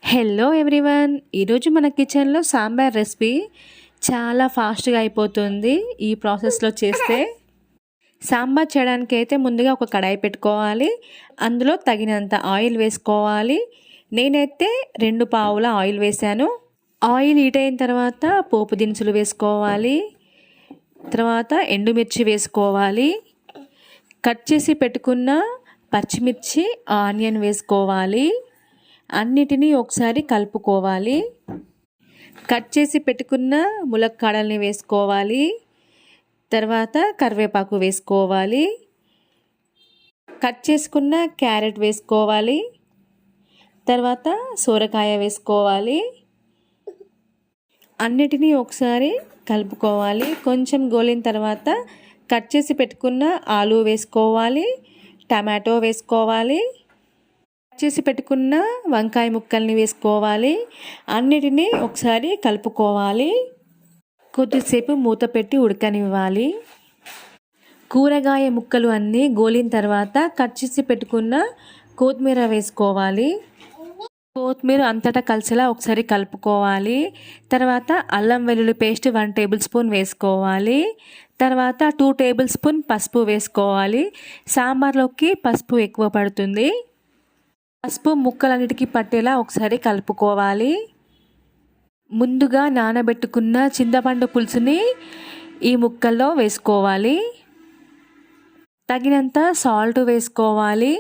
Hello everyone, ఈరోజు మన కిచెన్లో సాంబార్ రెసిపీ చాలా ఫాస్ట్గా అయిపోతుంది. ఈ ప్రాసెస్లో చేస్తే సాంబార్ చేయడానికి అయితే ముందుగా ఒక కడాయి పెట్టుకోవాలి. అందులో తగినంత ఆయిల్ వేసుకోవాలి. నేనైతే 2 పావుల ఆయిల్ వేసాను. ఆయిల్ హీట్ అయిన తర్వాత పోపు దినుసులు వేసుకోవాలి. తర్వాత ఎండుమిర్చి వేసుకోవాలి. కట్ చేసి పెట్టుకున్న పచ్చిమిర్చి, ఆనియన్ వేసుకోవాలి. అన్నిటినీ ఒకసారి కలుపుకోవాలి. కట్ చేసి పెట్టుకున్న ములక్కాడల్ని వేసుకోవాలి. తర్వాత కరివేపాకు వేసుకోవాలి. కట్ చేసుకున్న క్యారెట్ వేసుకోవాలి. తర్వాత సొరకాయ వేసుకోవాలి. అన్నిటినీ ఒకసారి కలుపుకోవాలి. కొంచెం గోలిన తర్వాత కట్ చేసి పెట్టుకున్న ఆలు వేసుకోవాలి. టమాటో వేసుకోవాలి. చేసి పెట్టుకున్న వంకాయ ముక్కల్ని వేసుకోవాలి. అన్నిటినీ ఒకసారి కలుపుకోవాలి. కొద్దిసేపు మూత పెట్టి ఉడకనివ్వాలి. కూరగాయ ముక్కలు అన్నీ గోలిన తర్వాత కట్ చేసి పెట్టుకున్న కొత్తిమీర వేసుకోవాలి. కొత్తిమీర అంతటా కలిసేలా ఒకసారి కలుపుకోవాలి. తర్వాత అల్లం వెల్లుల్లి పేస్ట్ 1 టేబుల్ స్పూన్ వేసుకోవాలి. తర్వాత 2 టేబుల్ స్పూన్ పసుపు వేసుకోవాలి. సాంబార్లోకి పసుపు ఎక్కువ పడుతుంది. పసుపు ముక్కలన్నిటికీ పట్టేలా ఒకసారి కలుపుకోవాలి. ముందుగా నానబెట్టుకున్న చింతపండు పులుసుని ఈ ముక్కల్లో వేసుకోవాలి. తగినంత సాల్ట్ వేసుకోవాలి.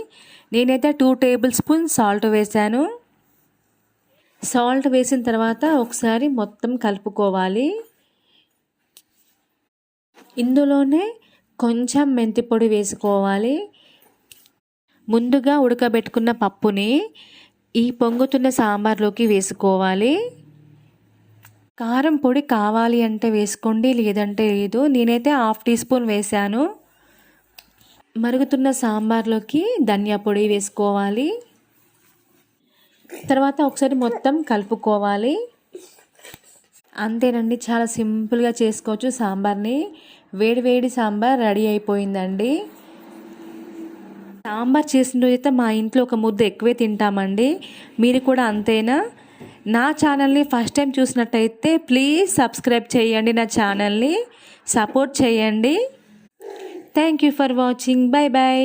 నేనైతే 2 టేబుల్ స్పూన్ సాల్ట్ వేసాను. సాల్ట్ వేసిన తర్వాత ఒకసారి మొత్తం కలుపుకోవాలి. ఇందులోనే కొంచెం మెంతి పొడి వేసుకోవాలి. ముందుగా ఉడకబెట్టుకున్న పప్పుని ఈ పొంగుతున్న సాంబార్లోకి వేసుకోవాలి. కారం పొడి కావాలి అంటే వేసుకోండి, లేదంటే లేదు. నేనైతే 1/2 టీ స్పూన్ వేసాను. మరుగుతున్న సాంబార్లోకి ధనియా పొడి వేసుకోవాలి. తర్వాత ఒకసారి మొత్తం కలుపుకోవాలి. అంతేనండి, చాలా సింపుల్గా చేసుకోవచ్చు సాంబార్ని. వేడి సాంబార్ రెడీ అయిపోయిందండి. సాంబార్ చేసిన రోజైతే మా ఇంట్లో ఒక ముద్ద ఎక్కువే తింటామండి. మీరు కూడా అంతేనా? నా ఛానల్ని ఫస్ట్ టైం చూసినట్టయితే ప్లీజ్ సబ్స్క్రైబ్ చేయండి. నా ఛానల్ని సపోర్ట్ చేయండి. Thank you for watching. Bye bye.